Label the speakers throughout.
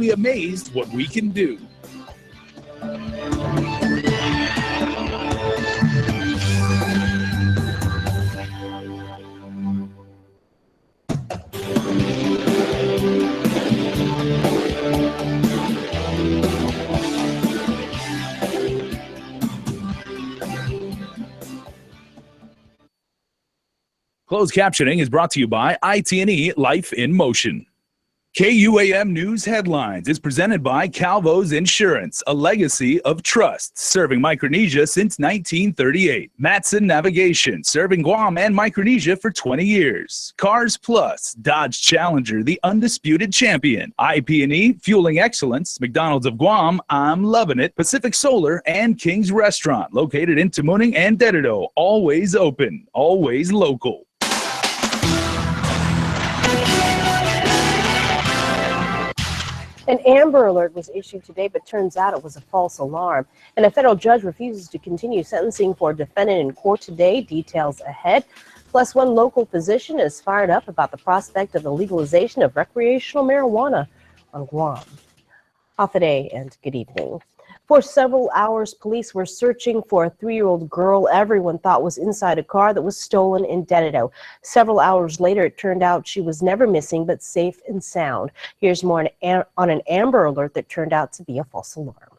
Speaker 1: simply amazed what we can do. Closed captioning is brought to you by IT&E Life in Motion. KUAM News Headlines is presented by Calvo's Insurance, a legacy of trust, serving Micronesia since 1938. Matson Navigation, serving Guam and Micronesia for 20 years. Cars Plus, Dodge Challenger, the undisputed champion. IP&E, fueling excellence. McDonald's of Guam, I'm loving it. Pacific Solar and King's Restaurant, located in Tamuning and Dededo. Always open, always local.
Speaker 2: An Amber Alert was issued today, but turns out it was a false alarm. And a federal judge refuses to continue sentencing for a defendant in court today. Details ahead. Plus, one local physician is fired up about the prospect of the legalization of recreational marijuana on Guam. Off a day and good evening. For several hours, police were searching for a 3-year-old girl everyone thought was inside a car that was stolen in Dededo. Several hours later, it turned out she was never missing but safe and sound. Here's more on an Amber Alert that turned out to be a false alarm.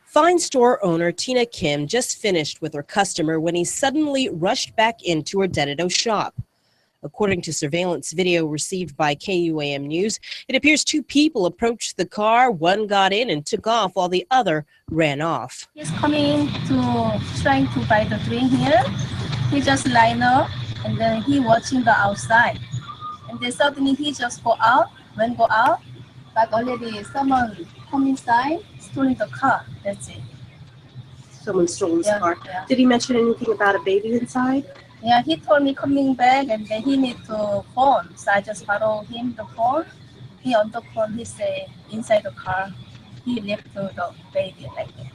Speaker 2: Fine store owner Tina Kim just finished with her customer when he suddenly rushed back into her Dededo shop. According to surveillance video received by KUAM News, it appears 2 people approached the car. One got in and took off while the other ran off.
Speaker 3: He's coming to trying to buy the drink here. He just line up and then he watching the outside. And then suddenly he just go out, but already someone come inside, stealing the car. That's it.
Speaker 2: Someone stole his car.
Speaker 3: Yeah.
Speaker 2: Did he mention anything about a baby inside?
Speaker 3: Yeah, he told me coming back and then he need to phone. So I just follow him the phone. He on the phone, he say inside the car, he left the baby like that.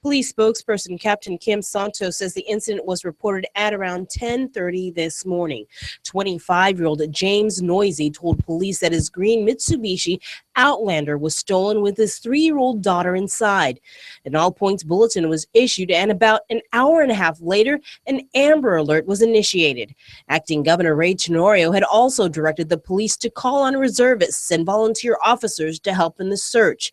Speaker 2: Police spokesperson Captain Kim Santos says the incident was reported at around 10:30 this morning. 25-year-old James Noisy told police that his green Mitsubishi Outlander was stolen with his 3-year-old daughter inside. An all-points bulletin was issued, and about an hour and a half later, an Amber Alert was initiated. Acting Governor Ray Tenorio had also directed the police to call on reservists and volunteer officers to help in the search.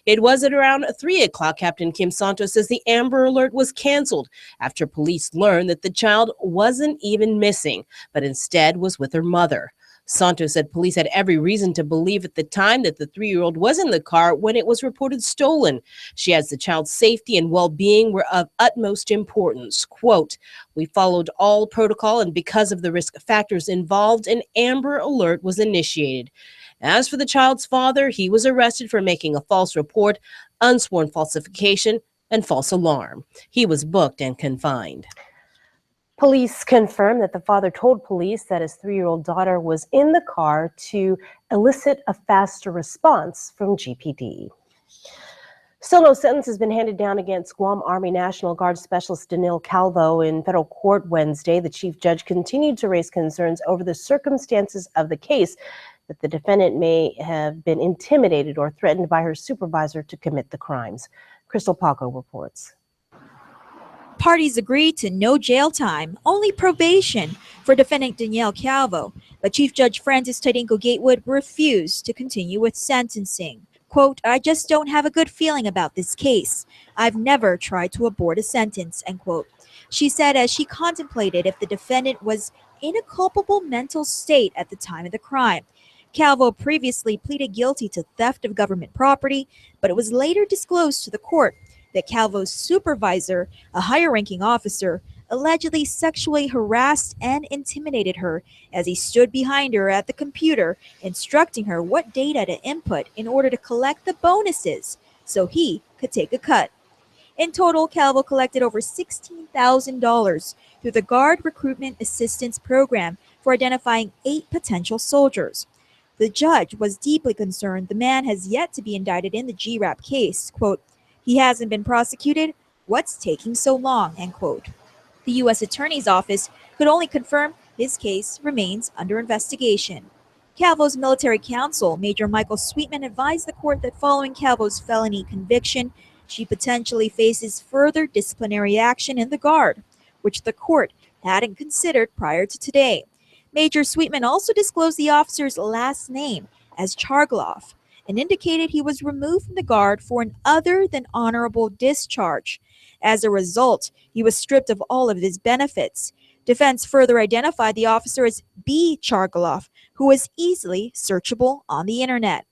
Speaker 2: It was at around 3 o'clock, Captain Kim Santos says the Amber Alert was canceled after police learned that the child wasn't even missing, but instead was with her mother. Santos said police had every reason to believe at the time that the 3-year-old was in the car when it was reported stolen. She adds the child's safety and well-being were of utmost importance. Quote, "We followed all protocol, and because of the risk factors involved, an Amber Alert was initiated." As for the child's father, he was arrested for making a false report, unsworn falsification, and false alarm. He was booked and confined. Police confirmed that the father told police that his 3-year-old daughter was in the car to elicit a faster response from GPD. Still no sentence has been handed down against Guam Army National Guard Specialist Danil Calvo in federal court Wednesday. The chief judge continued to raise concerns over the circumstances of the case, that the defendant may have been intimidated or threatened by her supervisor to commit the crimes. Crystal Paco reports.
Speaker 4: Parties agreed to no jail time, only probation for defendant Danielle Calvo, but Chief Judge Francis Tidinko Gatewood refused to continue with sentencing. Quote, "I just don't have a good feeling about this case. I've never tried to abort a sentence," end quote. She said as she contemplated if the defendant was in a culpable mental state at the time of the crime. Calvo previously pleaded guilty to theft of government property, but it was later disclosed to the court that Calvo's supervisor, a higher-ranking officer, allegedly sexually harassed and intimidated her as he stood behind her at the computer, instructing her what data to input in order to collect the bonuses so he could take a cut. In total, Calvo collected over $16,000 through the Guard Recruitment Assistance Program for identifying 8 potential soldiers. The judge was deeply concerned the man has yet to be indicted in the GRAP case. Quote, "He hasn't been prosecuted. What's taking so long?" End quote. The U.S. Attorney's Office could only confirm his case remains under investigation. Calvo's military counsel, Major Michael Sweetman, advised the court that following Calvo's felony conviction, she potentially faces further disciplinary action in the Guard, which the court hadn't considered prior to today. Major Sweetman also disclosed the officer's last name as Chargloff and indicated he was removed from the Guard for an other than honorable discharge. As a result, he was stripped of all of his benefits. Defense further identified the officer as B. Chargloff, who was easily searchable on the internet.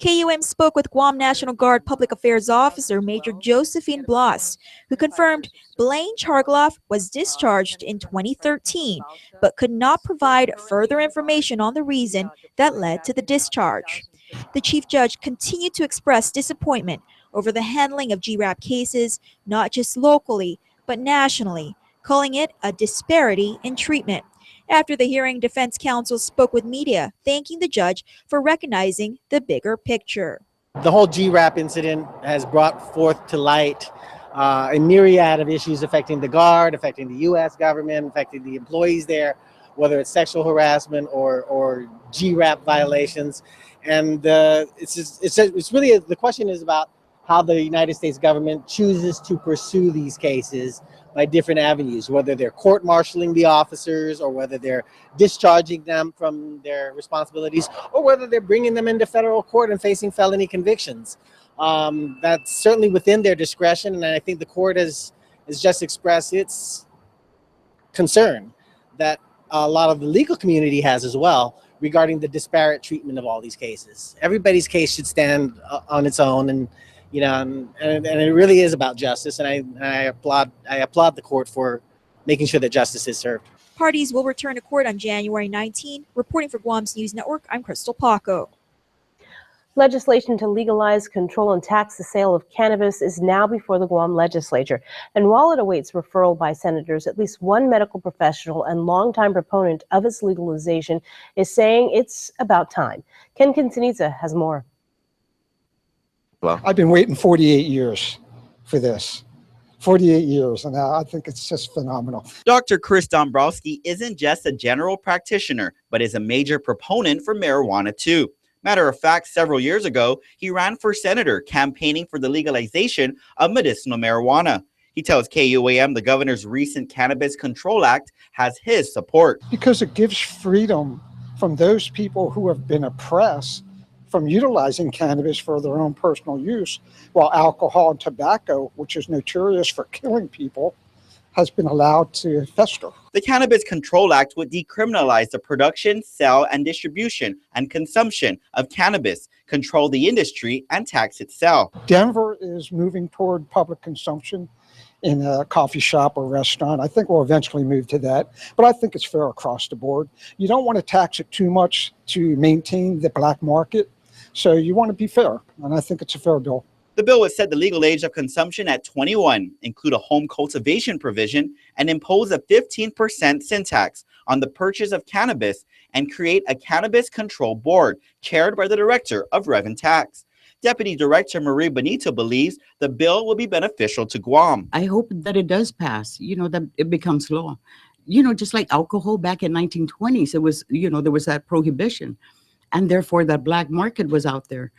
Speaker 4: KUAM spoke with Guam National Guard Public Affairs Officer Major Josephine Bloss, who confirmed Blaine Chargloff was discharged in 2013, but could not provide further information on the reason that led to the discharge. The Chief Judge continued to express disappointment over the handling of GRAP cases, not just locally, but nationally, calling it a disparity in treatment. After the hearing, defense counsel spoke with media, thanking the judge for recognizing the bigger picture.
Speaker 5: The whole GRAP incident has brought forth to light a myriad of issues affecting the Guard, affecting the U.S. government, affecting the employees there, whether it's sexual harassment or GRAP violations. And it's really, the question is about how the United States government chooses to pursue these cases by different avenues, whether they're court-martialing the officers or whether they're discharging them from their responsibilities or whether they're bringing them into federal court and facing felony convictions. That's certainly within their discretion, and I think the court has just expressed its concern that a lot of the legal community has as well regarding the disparate treatment of all these cases. Everybody's case should stand on its own, and you know, and it really is about justice, and I applaud the court for making sure that justice is served.
Speaker 4: Parties will return to court on January 19. Reporting for Guam's News Network, I'm Crystal Paco.
Speaker 2: Legislation to legalize, control, and tax the sale of cannabis is now before the Guam legislature. And while it awaits referral by senators, at least one medical professional and longtime proponent of its legalization is saying it's about time. Ken Quintanilla has more.
Speaker 6: Well, I've been waiting 48 years for this. 48 years, and I think it's just phenomenal.
Speaker 7: Dr. Chris Dombrowski isn't just a general practitioner, but is a major proponent for marijuana too. Matter of fact, several years ago, he ran for senator campaigning for the legalization of medicinal marijuana. He tells KUAM the governor's recent Cannabis Control Act has his support.
Speaker 6: Because it gives freedom from those people who have been oppressed from utilizing cannabis for their own personal use, while alcohol and tobacco, which is notorious for killing people, has been allowed to fester.
Speaker 7: The Cannabis Control Act would decriminalize the production, sale, and distribution and consumption of cannabis, control the industry, and tax its sale.
Speaker 6: Denver is moving toward public consumption in a coffee shop or restaurant. I think we'll eventually move to that, but I think it's fair across the board. You don't want to tax it too much to maintain the black market, so you want to be fair, and I think it's a fair bill.
Speaker 7: The bill would set the legal age of consumption at 21, include a home cultivation provision, and impose a 15% sin tax on the purchase of cannabis, and create a cannabis control board chaired by the Director of Rev and Tax. Deputy Director Marie Benito believes the bill will be beneficial to Guam.
Speaker 8: I hope that it does pass, that it becomes law. Just like alcohol back in 1920s, it was, there was that prohibition, and therefore that black market was out there.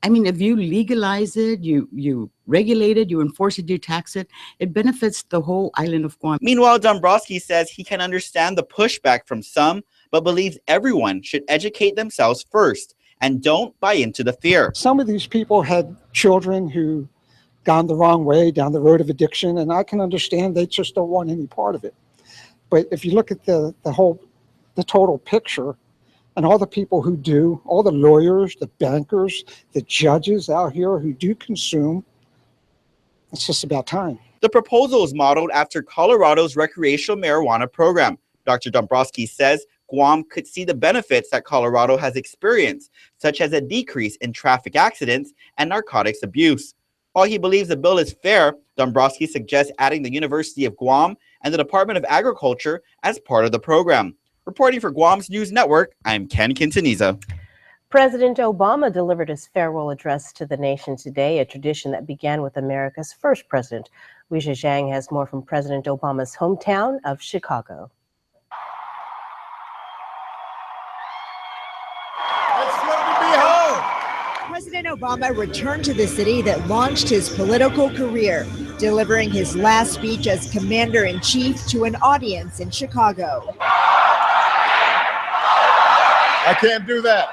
Speaker 8: I mean, if you legalize it, you regulate it, you enforce it, you tax it, it benefits the whole island of Guam.
Speaker 7: Meanwhile, Dombrowski says he can understand the pushback from some, but believes everyone should educate themselves first and don't buy into the fear.
Speaker 6: Some of these people had children who gone the wrong way down the road of addiction, and I can understand they just don't want any part of it. But if you look at the total picture, and all the people who do, all the lawyers, the bankers, the judges out here who do consume, it's just about time.
Speaker 7: The proposal is modeled after Colorado's recreational marijuana program. Dr. Dombrowski says Guam could see the benefits that Colorado has experienced, such as a decrease in traffic accidents and narcotics abuse. While he believes the bill is fair, Dombrowski suggests adding the University of Guam and the Department of Agriculture as part of the program. Reporting for Guam's News Network, I'm Ken Quintanilla.
Speaker 2: President Obama delivered his farewell address to the nation today, a tradition that began with America's first president. Weijia Zhang has more from President Obama's hometown of Chicago.
Speaker 4: President Obama returned to the city that launched his political career, delivering his last speech as commander-in-chief to an audience in Chicago.
Speaker 9: I can't do that.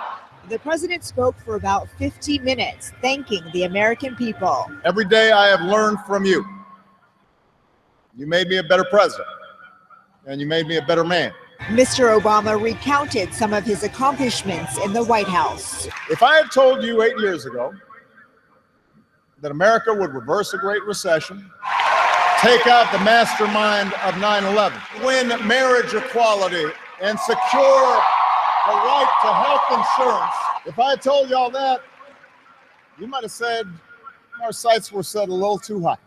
Speaker 4: The president spoke for about 50 minutes, thanking the American people.
Speaker 9: Every day I have learned from you. You made me a better president, and you made me a better man.
Speaker 4: Mr. Obama recounted some of his accomplishments in the White House.
Speaker 9: If I had told you 8 years ago that America would reverse a Great Recession, take out the mastermind of 9/11, win marriage equality, and secure the right to health insurance, if I had told you all that, you might have said our sights were set a little too high.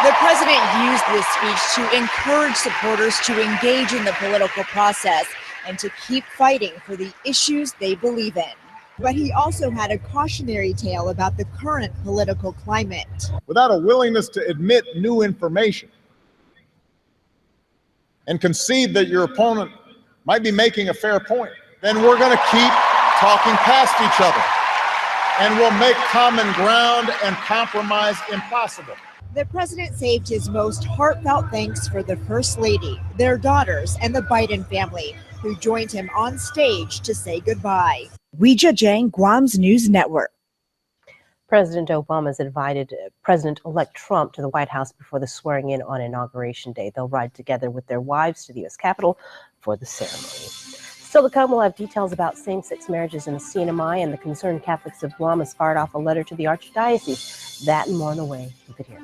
Speaker 4: The president used this speech to encourage supporters to engage in the political process and to keep fighting for the issues they believe in. But he also had a cautionary tale about the current political climate.
Speaker 9: Without a willingness to admit new information and concede that your opponent might be making a fair point, then we're going to keep talking past each other, and we'll make common ground and compromise impossible.
Speaker 4: The president saved his most heartfelt thanks for the First Lady, their daughters, and the Biden family, who joined him on stage to say goodbye. Weijia Jiang, Guam's News Network.
Speaker 2: President Obama has invited President-elect Trump to the White House before the swearing in on Inauguration Day. They'll ride together with their wives to the U.S. Capitol for the ceremony. Still to come, we'll have details about same-sex marriages in the CNMI, and the Concerned Catholics of Guam has fired off a letter to the Archdiocese. That and more on the way. Keep it here.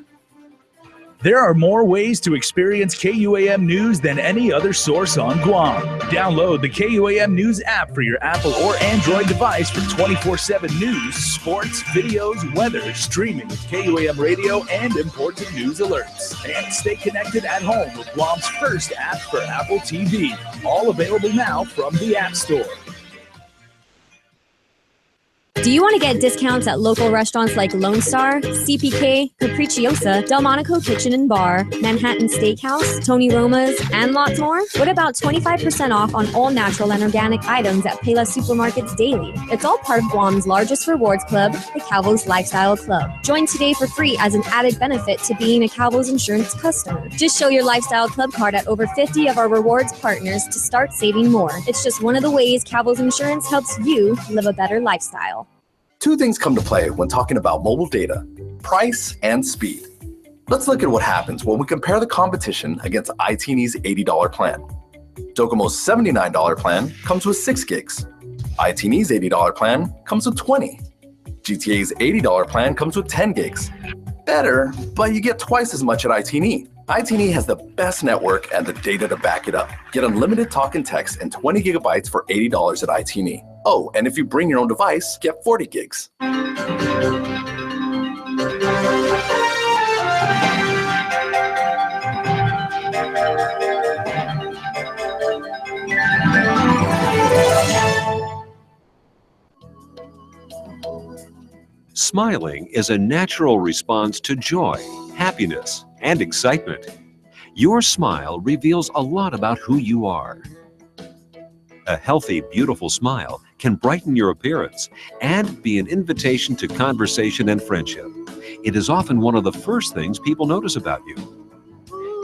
Speaker 1: There are more ways to experience KUAM News than any other source on Guam. Download the KUAM News app for your Apple or Android device for 24/7 news, sports, videos, weather, streaming with KUAM radio, and important news alerts. And stay connected at home with Guam's first app for Apple TV. All available now from the App Store.
Speaker 10: Do you want to get discounts at local restaurants like Lone Star, CPK, Capricciosa, Delmonico Kitchen and Bar, Manhattan Steakhouse, Tony Roma's, and lots more? What about 25% off on all natural and organic items at Payless Supermarkets daily? It's all part of Guam's largest rewards club, the Calvo's Lifestyle Club. Join today for free as an added benefit to being a Calvo's Insurance customer. Just show your Lifestyle Club card at over 50 of our rewards partners to start saving more. It's just one of the ways Calvo's Insurance helps you live a better lifestyle.
Speaker 11: Two things come to play when talking about mobile data: price and speed. Let's look at what happens when we compare the competition against iTeeny's $80 plan. Docomo's $79 plan comes with 6 gigs. iTeeny's $80 plan comes with 20. GTA's $80 plan comes with 10 gigs. Better, but you get twice as much at iTeeny. iTeeny has the best network and the data to back it up. Get unlimited talk and text and 20 gigabytes for $80 at iTeeny. Oh, and if you bring your own device, get 40 gigs.
Speaker 12: Smiling is a natural response to joy, happiness, and excitement. Your smile reveals a lot about who you are. A healthy, beautiful smile can brighten your appearance and be an invitation to conversation and friendship. It is often one of the first things people notice about you.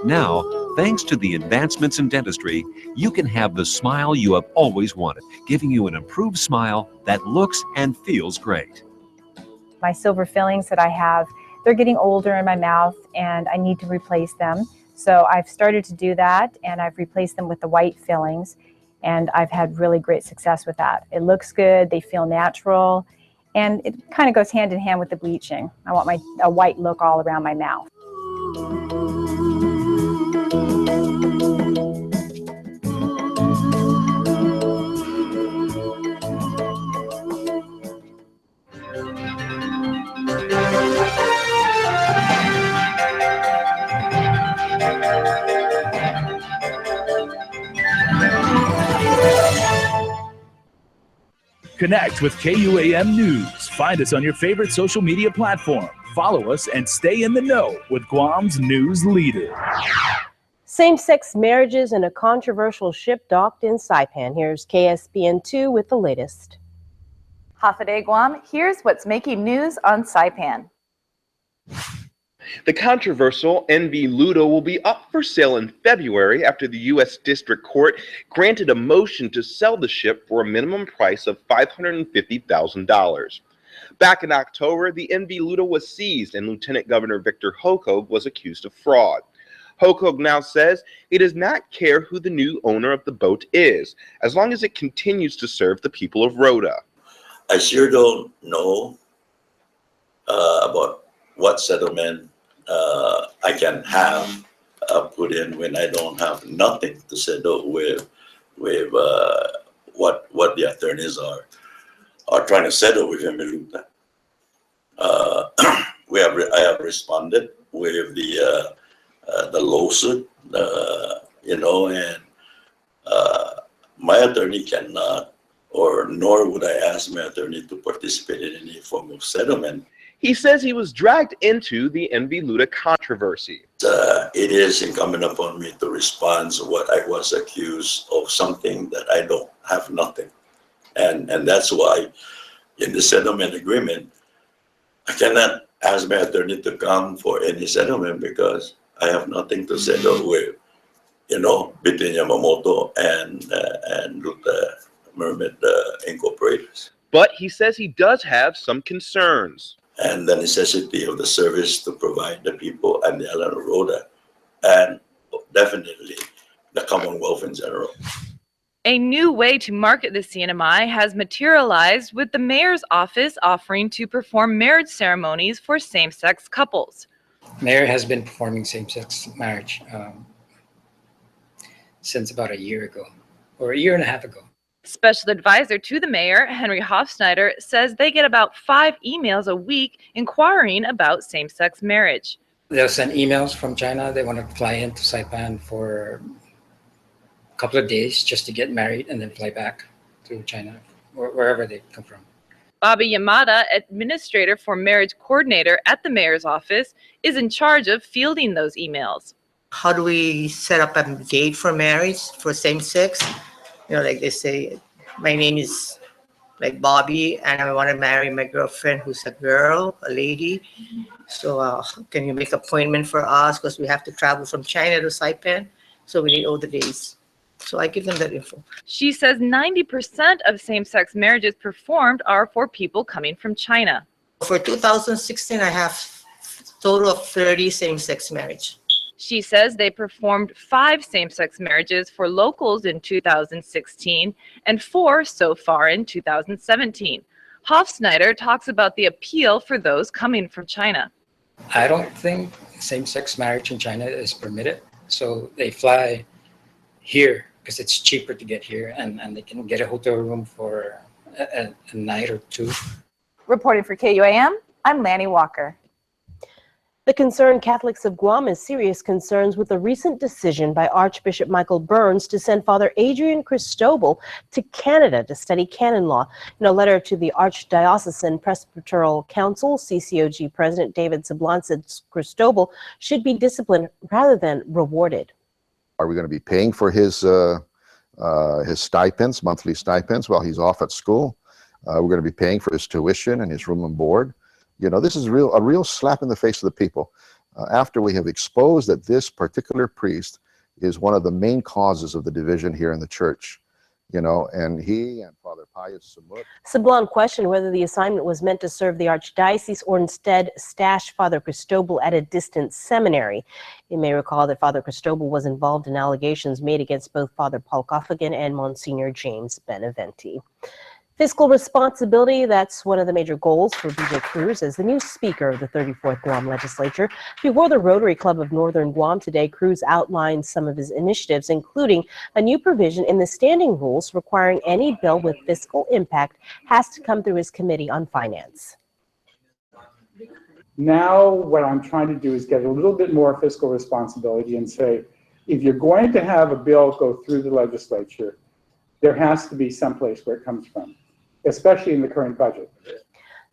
Speaker 12: Now, thanks to the advancements in dentistry, you can have the smile you have always wanted, giving you an improved smile that looks and feels great.
Speaker 13: My silver fillings that I have, they're getting older in my mouth and I need to replace them. So I've started to do that, and I've replaced them with the white fillings, and I've had really great success with that. It looks good, they feel natural, and it kind of goes hand in hand with the bleaching. I want a white look all around my mouth.
Speaker 1: Connect with KUAM News. Find us on your favorite social media platform. Follow us and stay in the know with Guam's news leader.
Speaker 2: Same-sex marriages and a controversial ship docked in Saipan. Here's KSBN2 with the latest.
Speaker 14: Hafaday Guam, here's what's making news on Saipan.
Speaker 15: The controversial NV Ludo will be up for sale in February after the U.S. District Court granted a motion to sell the ship for a minimum price of $550,000. Back in October, the NV Ludo was seized and Lieutenant Governor Victor Hokog was accused of fraud. Hokog now says he does not care who the new owner of the boat is, as long as it continues to serve the people of Rota.
Speaker 16: I sure don't know about what settlement I can have put in when I don't have nothing to settle with what the attorneys are trying to settle with Emiluta. I have responded with the lawsuit, and my attorney cannot, nor would I ask my attorney to participate in any form of settlement.
Speaker 15: He says he was dragged into the NV Luda controversy.
Speaker 16: It is incumbent upon me to respond to what I was accused of something that I don't have nothing. And that's why in the settlement agreement, I cannot ask my attorney to come for any settlement because I have nothing to settle with, between Yamamoto and the Mermaid Incorporators.
Speaker 15: But he says he does have some concerns.
Speaker 16: And the necessity of the service to provide the people and the island of Rota, and definitely the Commonwealth in general.
Speaker 14: A new way to market the CNMI has materialized with the mayor's office offering to perform marriage ceremonies for same-sex couples.
Speaker 17: Mayor has been performing same-sex marriage since about a year ago, or a year and a half ago.
Speaker 14: Special advisor to the mayor, Henry Hofsnyder, says they get about 5 emails a week inquiring about same-sex marriage.
Speaker 17: They'll send emails from China. They want to fly into Saipan for a couple of days just to get married and then fly back to China, or wherever they come from.
Speaker 14: Bobby Yamada, administrator for marriage coordinator at the mayor's office, is in charge of fielding those emails.
Speaker 18: How do we set up a date for marriage for same-sex? Like they say, my name is like Bobby and I want to marry my girlfriend who's a girl, a lady. So can you make an appointment for us because we have to travel from China to Saipan? So we need all the days. So I give them that info.
Speaker 14: She says 90% of same-sex marriages performed are for people coming from China.
Speaker 18: For 2016, I have a total of 30 same-sex marriage.
Speaker 14: She says they performed 5 same-sex marriages for locals in 2016 and 4 so far in 2017. Hofsnyder talks about the appeal for those coming from China.
Speaker 17: I don't think same-sex marriage in China is permitted. So they fly here because it's cheaper to get here and they can get a hotel room for a night or 2.
Speaker 14: Reporting for KUAM, I'm Lanny Walker.
Speaker 2: The Concerned Catholics of Guam has serious concerns with a recent decision by Archbishop Michael Burns to send Father Adrian Cristobal to Canada to study canon law. In a letter to the Archdiocesan Presbyteral Council, CCOG President David Sablan said Cristobal should be disciplined rather than rewarded.
Speaker 19: Are we going to be paying for his stipends, monthly stipends, while he's off at school? We're going to be paying for his tuition and his room and board. This is a real slap in the face of the people. After we have exposed that this particular priest is one of the main causes of the division here in the church, and he and Father Pius Samut.
Speaker 2: Sablan questioned whether the assignment was meant to serve the archdiocese or instead stash Father Cristobal at a distant seminary. You may recall that Father Cristobal was involved in allegations made against both Father Paul Coffin and Monsignor James Beneventi. Fiscal responsibility, that's one of the major goals for BJ Cruz as the new Speaker of the 34th Guam Legislature. Before the Rotary Club of Northern Guam today, Cruz outlined some of his initiatives, including a new provision in the standing rules requiring any bill with fiscal impact has to come through his Committee on Finance.
Speaker 20: Now what I'm trying to do is get a little bit more fiscal responsibility and say, if you're going to have a bill go through the legislature, there has to be some place where it comes from, especially in the current budget.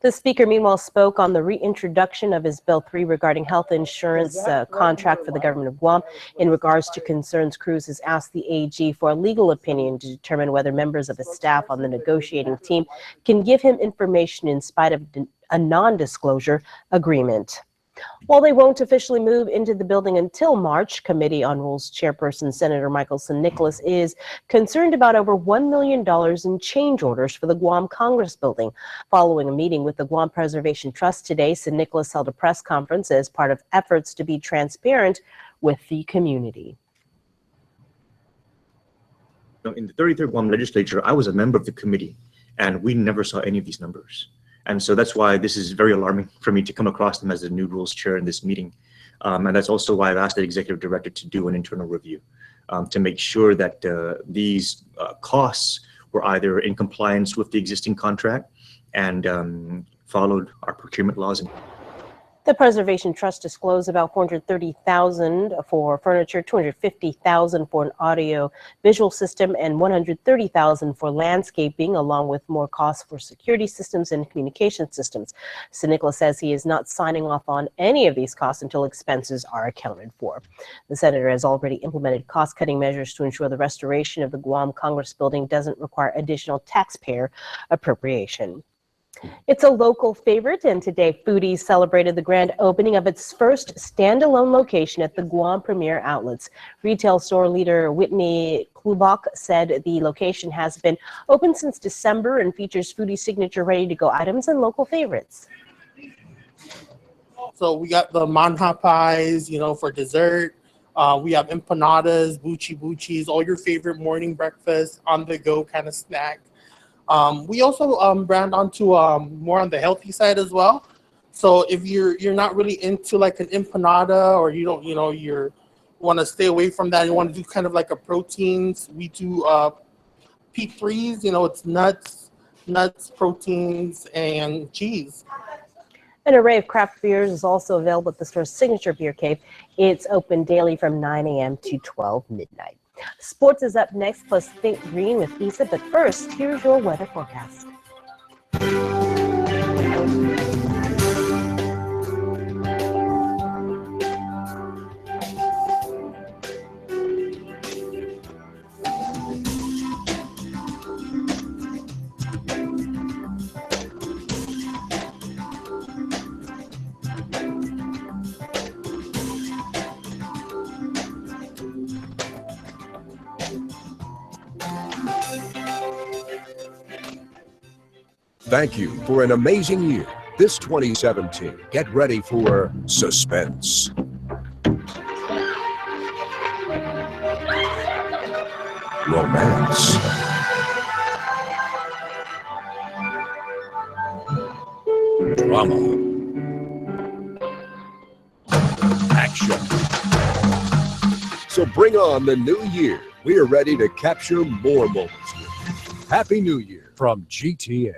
Speaker 2: The speaker, meanwhile, spoke on the reintroduction of his Bill 3 regarding health insurance contract for the government of Guam. In regards to concerns, Cruz has asked the AG for a legal opinion to determine whether members of his staff on the negotiating team can give him information in spite of a non-disclosure agreement. While they won't officially move into the building until March, Committee on Rules Chairperson Senator Michael San Nicolas is concerned about over $1 million in change orders for the Guam Congress building. Following a meeting with the Guam Preservation Trust today, San Nicolas held a press conference as part of efforts to be transparent with the community.
Speaker 21: In the 33rd Guam legislature, I was a member of the committee, and we never saw any of these numbers. And so that's why this is very alarming for me to come across them as the new rules chair in this meeting. And that's also why I've asked the executive director to do an internal review to make sure that these costs were either in compliance with the existing contract and followed our procurement laws.
Speaker 2: The Preservation Trust disclosed about $430,000 for furniture, $250,000 for an audio visual system, and $130,000 for landscaping, along with more costs for security systems and communication systems. San Nicolas says he is not signing off on any of these costs until expenses are accounted for. The senator has already implemented cost-cutting measures to ensure the restoration of the Guam Congress building doesn't require additional taxpayer appropriation. It's a local favorite, and today foodies celebrated the grand opening of its first standalone location at the Guam Premier Outlets. Retail store leader Whitney Klubach said the location has been open since December and features foodie signature ready-to-go items and local favorites.
Speaker 22: So we got the manha pies, for dessert. We have empanadas, buchis, all your favorite morning breakfast, on-the-go kind of snack. We also brand onto more on the healthy side as well. So if you're not really into like an empanada, or you don't, you want to stay away from that, you want to do kind of like a proteins, we do P3s, it's nuts, proteins, and cheese.
Speaker 2: An array of craft beers is also available at the store's signature beer cave. It's open daily from 9 a.m. to 12 midnight. Sports is up next, plus Think Green with Isa. But first, here's your weather forecast.
Speaker 23: Thank you for an amazing year. This 2017, get ready for suspense, romance, drama, action. So bring on the new year. We are ready to capture more moments with you. Happy New Year from GTA.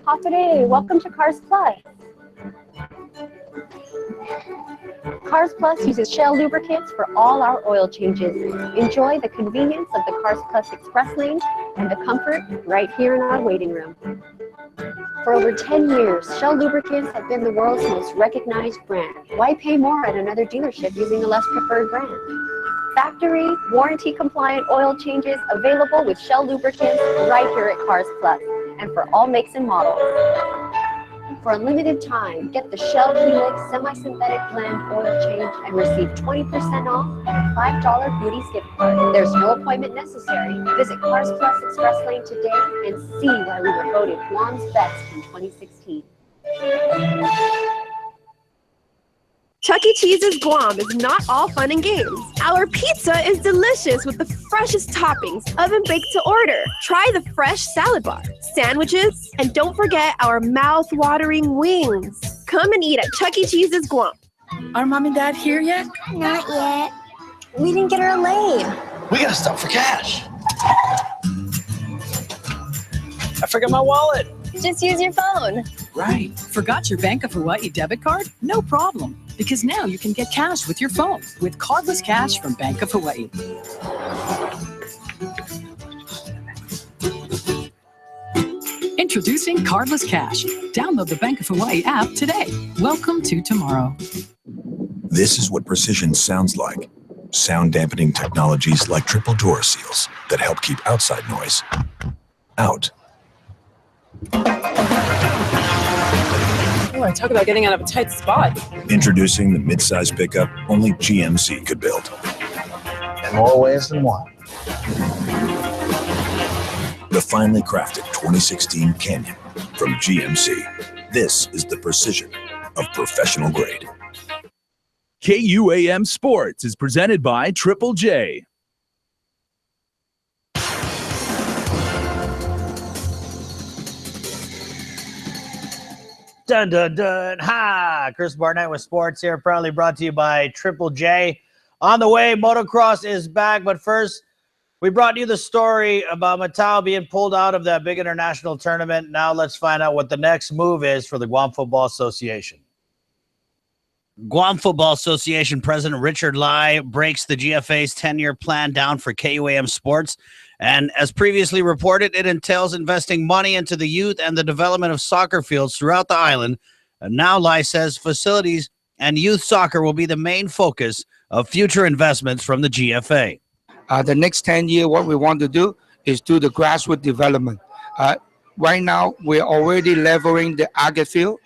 Speaker 24: Hoppaday, welcome to Cars Plus. Cars Plus uses Shell lubricants for all our oil changes. Enjoy the convenience of the Cars Plus Express Lane and the comfort right here in our waiting room. For over 10 years, Shell lubricants have been the world's most recognized brand. Why pay more at another dealership using a less preferred brand? Factory, warranty-compliant oil changes available with Shell lubricants right here at Cars Plus, and for all makes and models. For a limited time, get the Shell Helix Semi-Synthetic Blend oil change and receive 20% off and a $5 Beauty's gift card. There's no appointment necessary. Visit Cars Plus Express Lane today and see why we were voted Guam's best in 2016.
Speaker 25: Chuck E. Cheese's Guam is not all fun and games. Our pizza is delicious with the freshest toppings, oven-baked to order. Try the fresh salad bar, sandwiches, and don't forget our mouth-watering wings. Come and eat at Chuck E. Cheese's Guam.
Speaker 26: Are Mom and Dad here yet?
Speaker 25: Not yet. We didn't get our lane.
Speaker 27: We gotta stop for cash. I forgot my wallet.
Speaker 24: Just use your phone.
Speaker 3: Right. Forgot your Bank of Hawaii debit card? No problem. Because now you can get cash with your phone with cardless cash from Bank of Hawaii. Introducing Cardless Cash. Download the Bank of Hawaii app today. Welcome to tomorrow.
Speaker 5: This is what precision sounds like. Sound dampening technologies like triple door seals that help keep outside noise out.
Speaker 3: Oh, talk about getting out of a tight spot.
Speaker 5: Introducing the midsize pickup only GMC could build.
Speaker 6: In more ways than one.
Speaker 5: The finely crafted 2016 Canyon from GMC. This is the precision of professional grade.
Speaker 1: KUAM Sports is presented by Triple J.
Speaker 7: Dun dun dun. Ha! Chris Barnett with sports here, proudly brought to you by Triple J. On the way, motocross is back, but first, we brought you the story about Matao being pulled out of that big international tournament. Now let's find out what the next move is for the Guam Football Association. Guam Football Association President Richard Lai breaks the GFA's 10-year plan down for KUAM Sports. And as previously reported, it entails investing money into the youth and the development of soccer fields throughout the island. And now Lai says facilities and youth soccer will be the main focus of future investments from the GFA.
Speaker 8: The next 10 years, what we want to do is do the grassroots development. Right now, we're already leveling the Agate Field.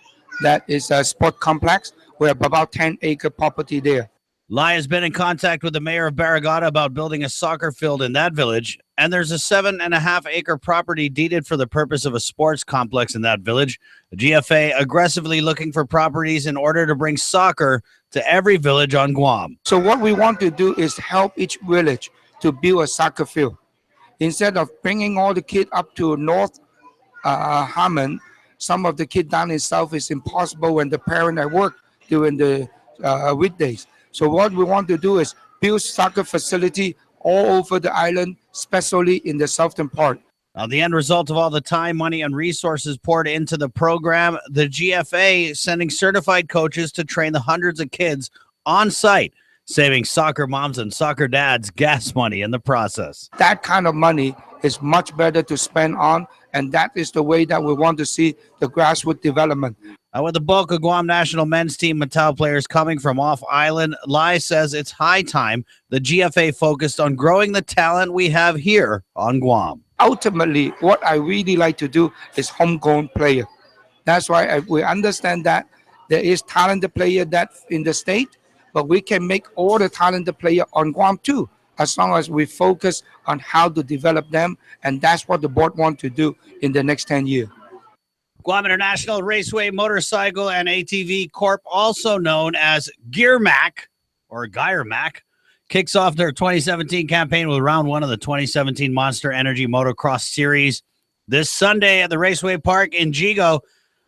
Speaker 8: That is a sport complex. We have about 10-acre property there.
Speaker 7: Lai has been in contact with the mayor of Barrigada about building a soccer field in that village, and there's a 7.5-acre property deeded for the purpose of a sports complex in that village. The GFA aggressively looking for properties in order to bring soccer to every village on Guam.
Speaker 8: So what we want to do is help each village to build a soccer field. Instead of bringing all the kids up to North Hammond, some of the kids down in South is impossible when the parent at work during the weekdays. So what we want to do is build soccer facility all over the island, especially in the southern part.
Speaker 7: Now, the end result of all the time, money, and resources poured into the program, the GFA sending certified coaches to train the hundreds of kids on site, saving soccer moms and soccer dads gas money in the process.
Speaker 8: That kind of money is much better to spend on, and that is the way that we want to see the grassroots development.
Speaker 7: With the bulk of Guam national men's team Matao players coming from off-island, Lai says it's high time the GFA focused on growing the talent we have here on Guam.
Speaker 8: Ultimately, what I really like to do is homegrown player. That's why we understand that there is talented player that in the state, but we can make all the talented player on Guam too, as long as we focus on how to develop them, and that's what the board wants to do in the next 10 years.
Speaker 7: Guam International Raceway Motorcycle and ATV Corp., also known as GearMac or GearMac, kicks off their 2017 campaign with round one of the 2017 Monster Energy Motocross Series this Sunday at the Raceway Park in Jigo.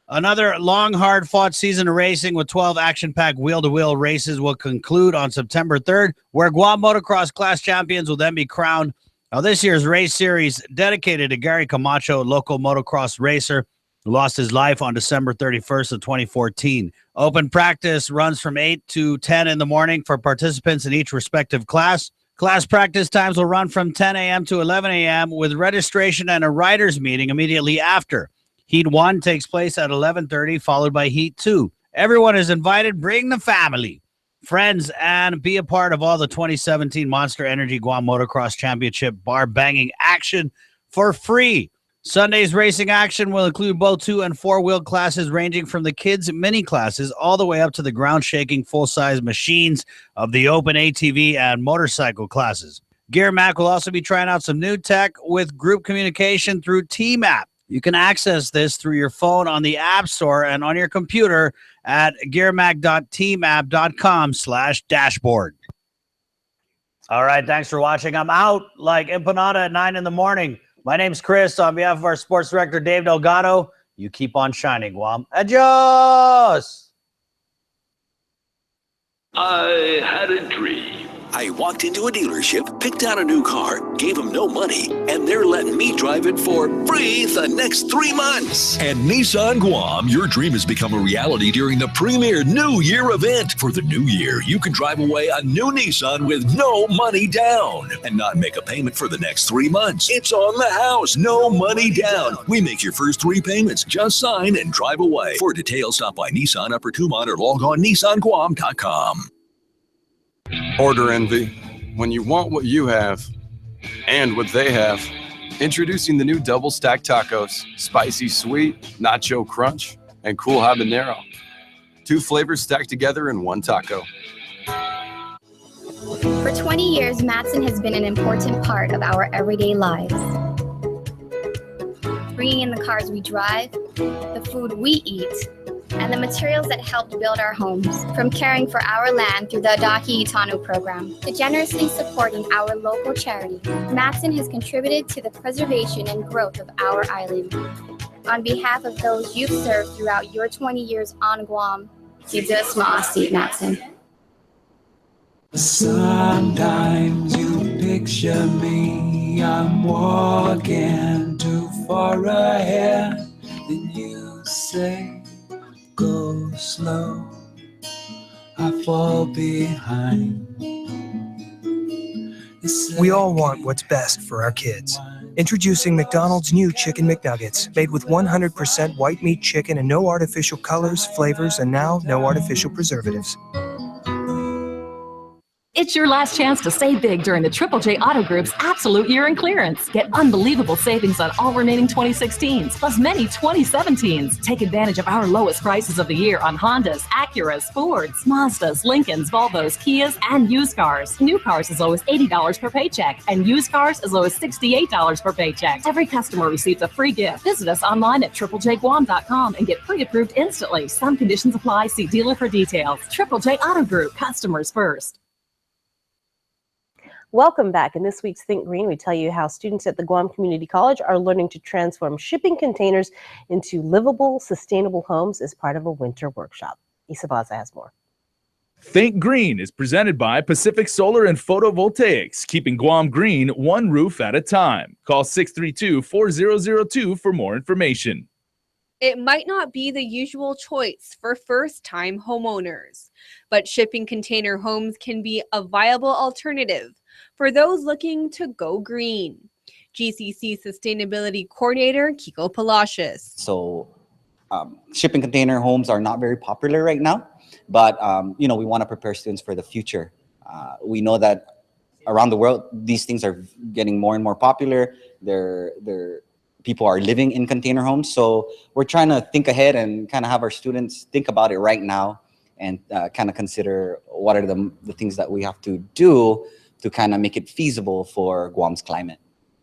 Speaker 7: Another long, hard-fought season of racing with 12 action-packed wheel-to-wheel races will conclude on September 3rd, where Guam Motocross class champions will then be crowned. Now, this year's race series dedicated to Gary Camacho, local motocross racer, who lost his life on December 31st of 2014. Open practice runs from 8 to 10 in the morning for participants in each respective class. Class practice times will run from 10 a.m. to 11 a.m. with registration and a riders meeting immediately after. Heat 1 takes place at 11:30, followed by Heat 2. Everyone is invited. Bring the family, friends, and be a part of all the 2017 Monster Energy Guam Motocross Championship bar-banging action for free. Sunday's racing action will include both 2- and 4-wheel classes ranging from the kids' mini classes all the way up to the ground-shaking full-size machines of the open ATV and motorcycle classes. GearMac will also be trying out some new tech with group communication through T-Map. You can access this through your phone on the App Store and on your computer at gearmac.tmap.com/dashboard. All right, thanks for watching. I'm out like empanada at 9 in the morning. My name's Chris. On behalf of our sports director, Dave Delgado, you keep on shining, Guam. Adios!
Speaker 9: I had a dream.
Speaker 4: I walked into a dealership, picked out a new car, gave them no money, and they're letting me drive it for free the next 3 months.
Speaker 9: At Nissan Guam, your dream has become a reality during the premier New Year event. For the new year, you can drive away a new Nissan with no money down and not make a payment for the next 3 months. It's on the house, no money down. We make your first 3 payments. Just sign and drive away. For details, stop by Nissan Upper Tumon or log on nissanguam.com.
Speaker 10: Order envy. When you want what you have and what they have. Introducing the new double stack tacos. Spicy sweet, nacho crunch, and cool habanero. 2 flavors stacked together in 1 taco.
Speaker 11: For 20 years, Matson has been an important part of our everyday lives. Bringing in the cars we drive, the food we eat, and the materials that helped build our homes, from caring for our land through the Adaki Itano program to generously supporting our local charity. Matson has contributed to the preservation and growth of our island. On behalf of those you've served throughout your 20 years on Guam, Sidus Maasi, Matson.
Speaker 12: Sometimes you picture me, I'm walking too far ahead, then you say, go slow, I fall behind.
Speaker 13: We all want what's best for our kids. Introducing McDonald's new Chicken McNuggets, made with 100% white meat chicken and no artificial colors, flavors, and now no artificial preservatives.
Speaker 27: It's your last chance to save big during the Triple J Auto Group's absolute year-end clearance. Get unbelievable savings on all remaining 2016s, plus many 2017s. Take advantage of our lowest prices of the year on Hondas, Acuras, Fords, Mazdas, Lincolns, Volvos, Kias, and used cars. New cars as low as $80 per paycheck, and used cars as low as $68 per paycheck. Every customer receives a free gift. Visit us online at triplejguam.com and get pre-approved instantly. Some conditions apply. See dealer for details. Triple J Auto Group, customers first.
Speaker 2: Welcome back. In this week's Think Green, we tell you how students at the Guam Community College are learning to transform shipping containers into livable, sustainable homes as part of a winter workshop. Isabaza has more.
Speaker 1: Think Green is presented by Pacific Solar and Photovoltaics, keeping Guam green one roof at a time. Call 632-4002 for more information.
Speaker 28: It might not be the usual choice for first-time homeowners, but shipping container homes can be a viable alternative for those looking to go green. GCC Sustainability Coordinator Kiko Palacios.
Speaker 29: So shipping container homes are not very popular right now, but we want to prepare students for the future. We know that around the world, these things are getting more and more popular. People are living in container homes. So we're trying to think ahead and kind of have our students think about it right now and kind of consider what are the things that we have to do to kind of make it feasible for Guam's climate.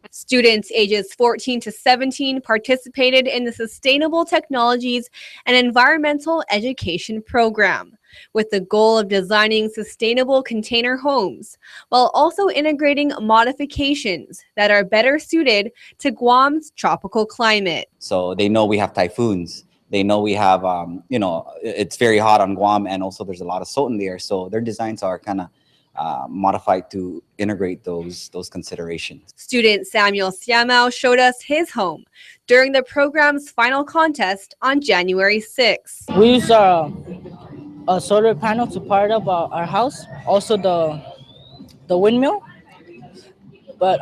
Speaker 28: Students ages 14 to 17 participated in the Sustainable Technologies and Environmental Education program with the goal of designing sustainable container homes while also integrating modifications that are better suited to Guam's tropical climate.
Speaker 29: So they know we have typhoons. They know we have, it's very hot on Guam, and also there's a lot of salt in the air. So their designs are kind of modified to integrate those considerations.
Speaker 28: Student Samuel Siamao showed us his home during the program's final contest on January 6th.
Speaker 30: We use a solar panel to power up our house, also the windmill. But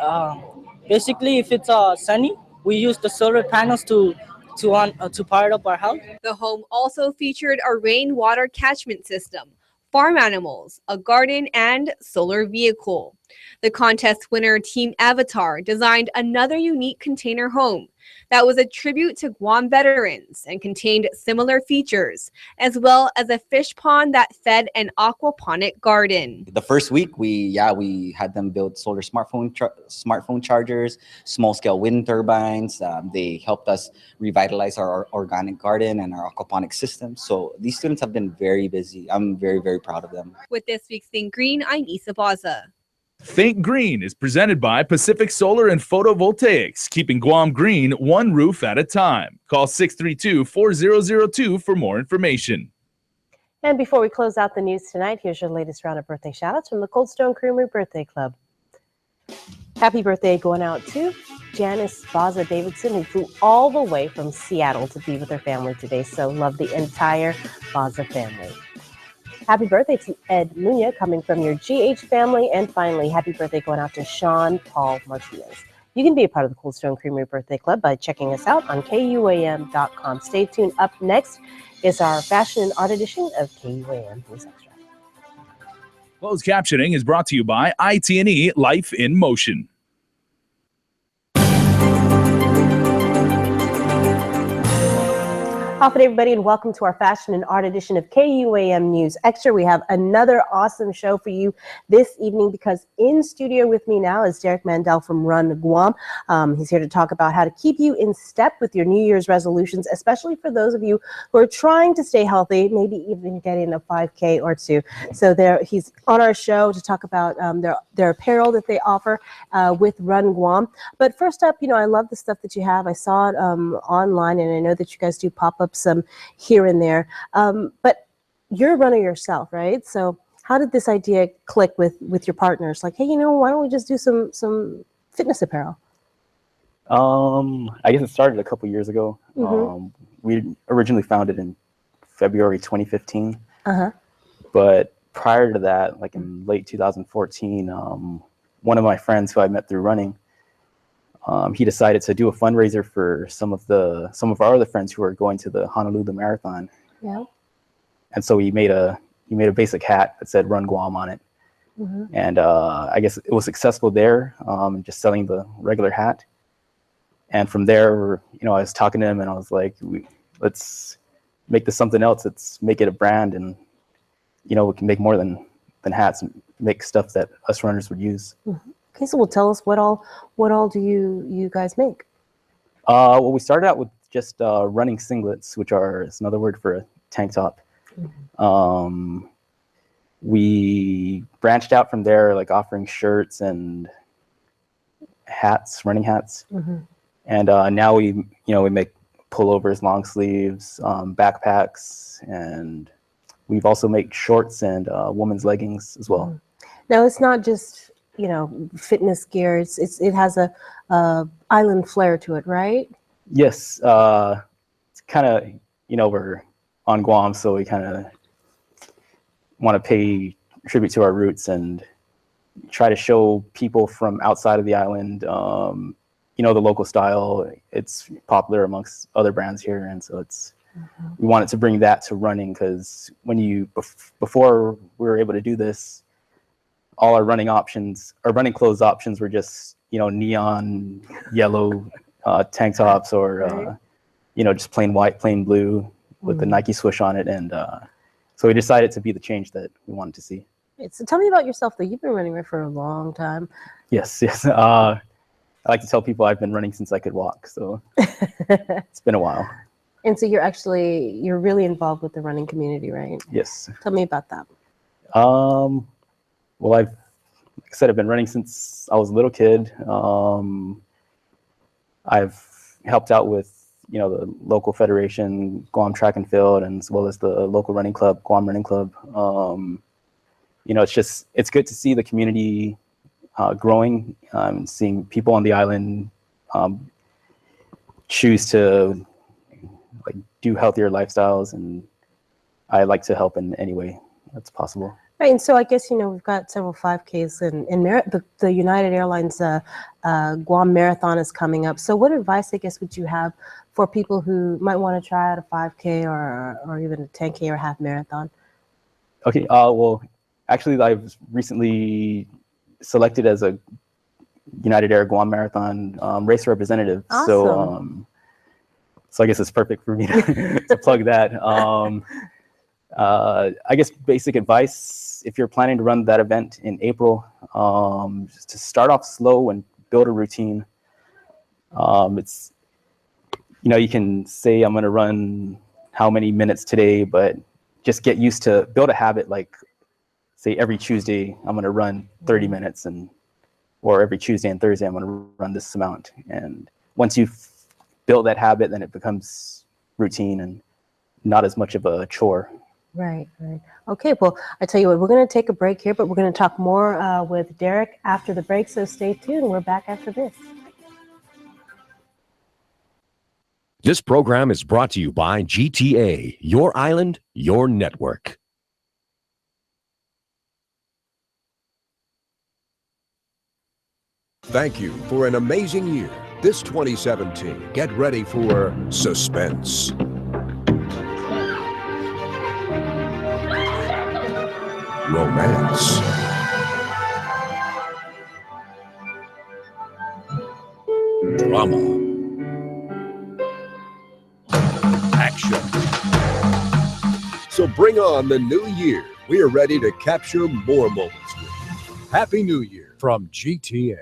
Speaker 30: basically, if it's sunny, we use the solar panels to power up our house.
Speaker 28: The home also featured a rainwater catchment system, farm animals, a garden, and solar vehicle. The contest winner, Team Avatar, designed another unique container home that was a tribute to Guam veterans and contained similar features, as well as a fish pond that fed an aquaponic garden.
Speaker 29: The first week, we had them build solar smartphone chargers, small-scale wind turbines. They helped us revitalize our organic garden and our aquaponic system. So these students have been very busy. I'm very, very proud of them.
Speaker 28: With this week's Think Green, I'm Isa Baza.
Speaker 1: Think Green is presented by Pacific Solar and Photovoltaics, keeping Guam green one roof at a time. Call 632-4002 for more information.
Speaker 2: And before we close out the news tonight, here's your latest round of birthday shout-outs from the Cold Stone Creamery Birthday Club. Happy birthday going out to Janice Baza Davidson, who flew all the way from Seattle to be with her family today. So love the entire Baza family. Happy birthday to Ed Munya, coming from your GH family. And finally, happy birthday going out to Sean Paul Martinez. You can be a part of the Cold Stone Creamery Birthday Club by checking us out on KUAM.com. Stay tuned. Up next is our Fashion and Art edition of KUAM News Extra.
Speaker 1: Closed captioning is brought to you by IT&E Life in Motion.
Speaker 2: Welcome everybody, and welcome to our Fashion and Art edition of KUAM News Extra. We have another awesome show for you this evening because in studio with me now is Derek Mandel from Run Guam. He's here to talk about how to keep you in step with your New Year's resolutions, especially for those of you who are trying to stay healthy, maybe even getting a 5K or two. So he's on our show to talk about their apparel that they offer with Run Guam. But first up, I love the stuff that you have. I saw it online, and I know that you guys do pop-up some here and there, but you're a runner yourself, right? So how did this idea click with your partners? Like, hey, why don't we just do some fitness apparel?
Speaker 14: I guess it started a couple years ago. We originally founded in February 2015, but prior to that, like in late 2014, one of my friends who I met through running, he decided to do a fundraiser for some of our other friends who are going to the Honolulu Marathon.
Speaker 2: Yeah.
Speaker 14: And so he made a basic hat that said Run Guam on it. And I guess it was successful there, just selling the regular hat. And from there, I was talking to him and I was like, let's make this something else. Let's make it a brand, and we can make more than hats and make stuff that us runners would use.
Speaker 2: Okay, so tell us what all do you guys make?
Speaker 14: Well, we started out with just running singlets, which is another word for a tank top. We branched out from there, like offering shirts and hats, running hats. And now we make pullovers, long sleeves, backpacks, and we've also made shorts and women's leggings as well.
Speaker 2: Now it's not just fitness gear. It has a island flair to it, right?
Speaker 14: Yes, it's kind of we're on Guam, so we kind of want to pay tribute to our roots and try to show people from outside of the island, the local style. It's popular amongst other brands here, and so we wanted to bring that to running, because before we were able to do this, all our running clothes options were just, neon yellow tank tops, or, just plain white, plain blue with the Nike swoosh on it. And so we decided to be the change that we wanted to see.
Speaker 2: So tell me about yourself, though. You've been running for a long time.
Speaker 14: Yes. I like to tell people I've been running since I could walk. So it's been a while.
Speaker 2: And so you're really involved with the running community, right?
Speaker 14: Yes.
Speaker 2: Tell me about that.
Speaker 14: Well, like I said, I've been running since I was a little kid. I've helped out with, the local federation, Guam Track and Field, and as well as the local running club, Guam Running Club. It's good to see the community growing, seeing people on the island choose to do healthier lifestyles, and I like to help in any way that's possible.
Speaker 2: Right, and so I guess, we've got several 5Ks, and the United Airlines Guam Marathon is coming up. So what advice, I guess, would you have for people who might want to try out a 5K or even a 10K or half marathon?
Speaker 14: Okay, well, actually, I was recently selected as a United Air Guam Marathon race representative.
Speaker 2: Awesome.
Speaker 14: So I guess it's perfect for me to plug that. I guess basic advice, if you're planning to run that event in April, just to start off slow and build a routine. It's, you can say I'm going to run how many minutes today, but just get used to build a habit. Like, say every Tuesday I'm going to run 30 minutes, or every Tuesday and Thursday I'm going to run this amount. And once you've built that habit, then it becomes routine and not as much of a chore.
Speaker 2: Right, right. Okay, well, I tell you what, we're going to take a break here, but we're going to talk more with Derek after the break, so stay tuned. We're back after this.
Speaker 15: This program is brought to you by GTA, your island, your network.
Speaker 16: Thank you for an amazing year. This 2017, get ready for suspense, romance, drama, action. So bring on the new year. We are ready to capture more moments with you. Happy New Year from GTA.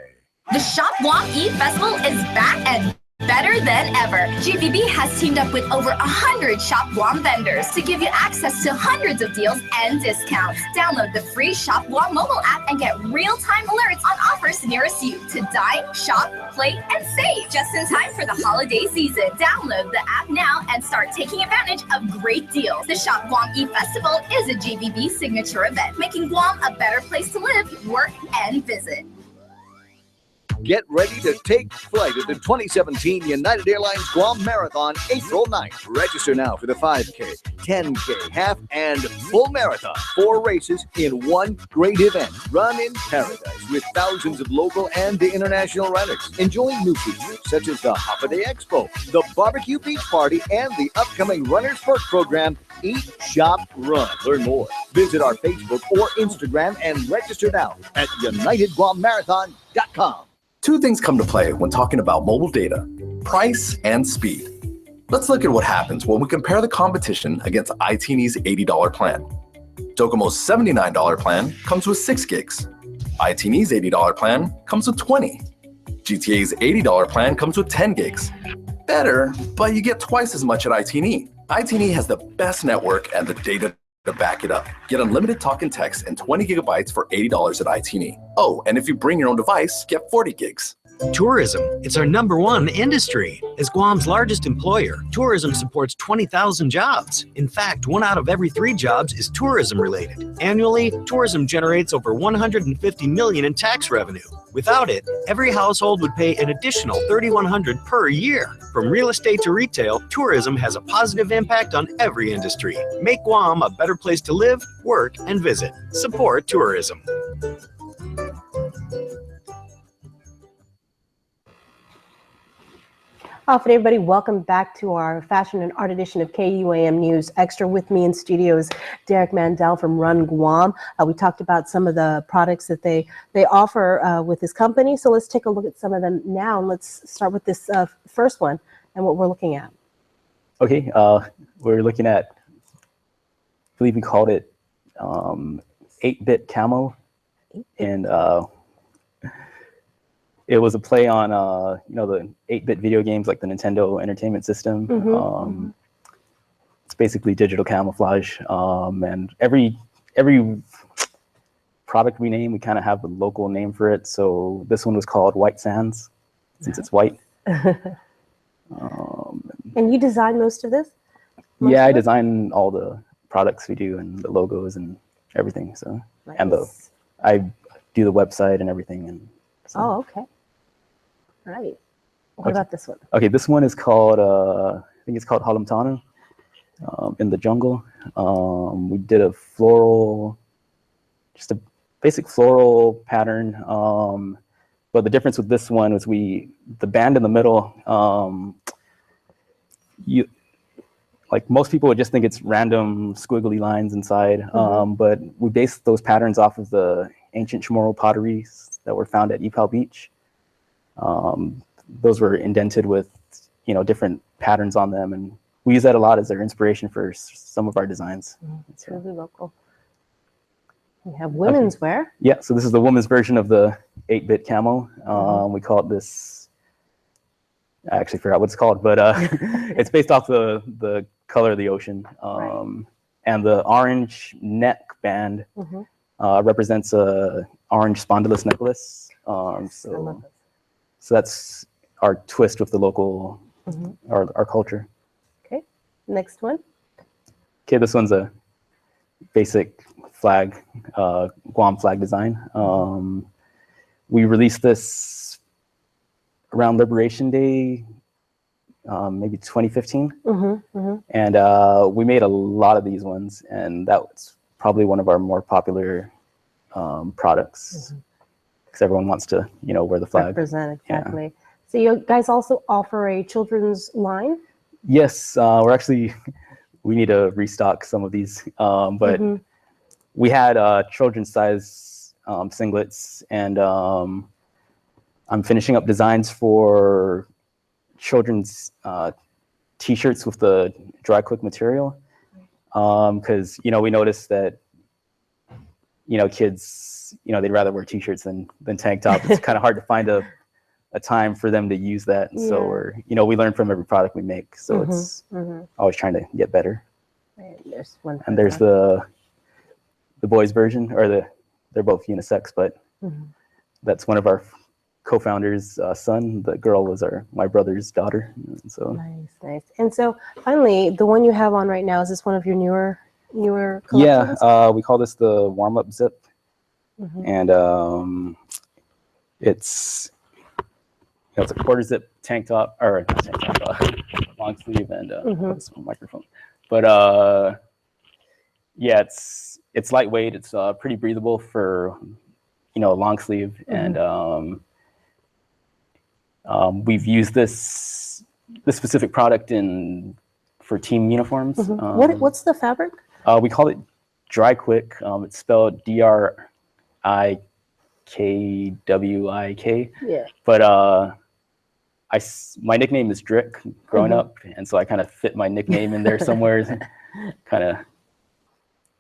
Speaker 17: The Shop Guam Eat Festival is back and better than ever. GVB has teamed up with over 100 Shop Guam vendors to give you access to hundreds of deals and discounts. Download the free Shop Guam mobile app and get real-time alerts on offers nearest you to dine, shop, play, and save. Just in time for the holiday season. Download the app now and start taking advantage of great deals. The Shop Guam Eat Festival is a GVB signature event, making Guam a better place to live, work, and visit.
Speaker 18: Get ready to take flight at the 2017 United Airlines Guam Marathon, April 9th. Register now for the 5K, 10K, half, and full marathon. 4 races in one great event. Run in paradise with thousands of local and international runners. Enjoy new features such as the Holiday Expo, the Barbecue Beach Party, and the upcoming Runners Perk program, Eat, Shop, Run. Learn more. Visit our Facebook or Instagram and register now at UnitedGuamMarathon.com.
Speaker 19: Two things come to play when talking about mobile data: price and speed. Let's look at what happens when we compare the competition against iTeeny's $80 plan. Docomo's $79 plan comes with 6 gigs. iTeeny's $80 plan comes with 20. GTA's $80 plan comes with 10 gigs. Better, but you get twice as much at iTeeny. iTeeny has the best network and the data to back it up. Get unlimited talk and text and 20 gigabytes for $80 at iTeeny. Oh, and if you bring your own device, get 40 gigs.
Speaker 20: Tourism, it's our #1 industry. As Guam's largest employer, tourism supports 20,000 jobs. In fact, 1 out of every 3 jobs is tourism related. Annually, tourism generates over $150 million in tax revenue. Without it, every household would pay an additional $3,100 per year. From real estate to retail, tourism has a positive impact on every industry. Make Guam a better place to live, work, and visit. Support tourism.
Speaker 2: Off, everybody, welcome back to our Fashion and Art edition of KUAM News Extra. With me in studios, Derek Mandel from Run Guam. We talked about some of the products that they offer with this company, so let's take a look at some of them now. And let's start with this first one and what we're looking at.
Speaker 14: Okay, we're looking at, I believe we called it 8-bit camo, and it was a play on, the 8-bit video games like the Nintendo Entertainment System.
Speaker 2: Mm-hmm.
Speaker 14: It's basically digital camouflage, and every product we name, we kind of have a local name for it. So this one was called White Sands, since it's white.
Speaker 2: And you designed most of this?
Speaker 14: Yeah, I design all the products we do and the logos and everything. So,
Speaker 2: nice.
Speaker 14: And I do the website and everything. And so.
Speaker 2: Oh, okay. All right. What about this one?
Speaker 14: Okay, this one is called, I think it's called Halamtana, in the jungle. We did a floral, just a basic floral pattern. But the difference with this one was the band in the middle, like most people would just think it's random squiggly lines inside. But we based those patterns off of the ancient Chamorro potteries that were found at Ipao Beach. Those were indented with, different patterns on them, and we use that a lot as their inspiration for some of our designs.
Speaker 2: It's really local. We have women's wear.
Speaker 14: Yeah, so this is the women's version of the 8-bit camo. We call it this. I actually forgot what it's called, but it's based off the color of the ocean. And the orange neck band represents a orange spondylus necklace. So that's our twist with the local, our culture.
Speaker 2: Okay, next one.
Speaker 14: Okay, this one's a basic flag, Guam flag design. We released this around Liberation Day, maybe 2015. And we made a lot of these ones, and that was probably one of our more popular products, because everyone wants to, wear the flag.
Speaker 2: Represent, exactly. So you guys also offer a children's line?
Speaker 14: Yes, we need to restock some of these, but we had children's size singlets, and I'm finishing up designs for children's t-shirts with the dry quick material, because we noticed that kids they'd rather wear t-shirts than tank tops. It's kind of hard to find a time for them to use that.
Speaker 2: Yeah.
Speaker 14: So we learn from every product we make, so it's always trying to get better.
Speaker 2: And there's one.
Speaker 14: And there's the boys version, or they're both unisex, but that's one of our co-founders' son. The girl was my brother's daughter. So
Speaker 2: Nice. And so finally, the one you have on right now, is this one of your newer collections?
Speaker 14: yeah, we call this the warm-up zip, and it's a quarter zip tank top, or not tank top, long sleeve, and this microphone. But yeah, it's lightweight. It's pretty breathable for a long sleeve, and we've used this specific product for team uniforms.
Speaker 2: What's the fabric?
Speaker 14: We call it Dry Quick. It's spelled DRIKWIK.
Speaker 2: Yeah.
Speaker 14: But my nickname is Drick growing up, and so I kind of fit my nickname in there somewhere, kind of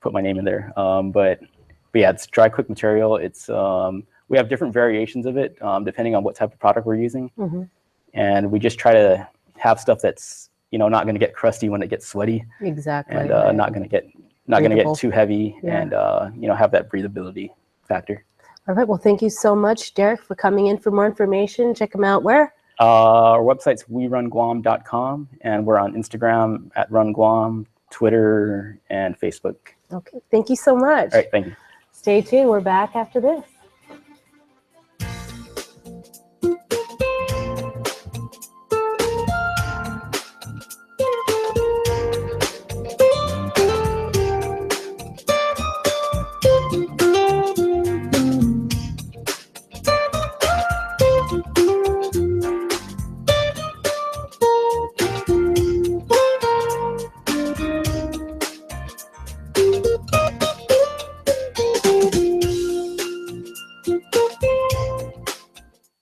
Speaker 14: put my name in there. But yeah, it's dry quick material. It's we have different variations of it depending on what type of product we're using, and we just try to have stuff that's not going to get crusty when it gets sweaty.
Speaker 2: Exactly.
Speaker 14: And not going to get too heavy, and have that breathability factor.
Speaker 2: All right. Well, thank you so much, Derek, for coming in. For more information, check them out where?
Speaker 14: Our website's werunguam.com, and we're on Instagram at runguam, Twitter, and Facebook.
Speaker 2: Okay. Thank you so much.
Speaker 14: All right. Thank you.
Speaker 2: Stay tuned. We're back after this.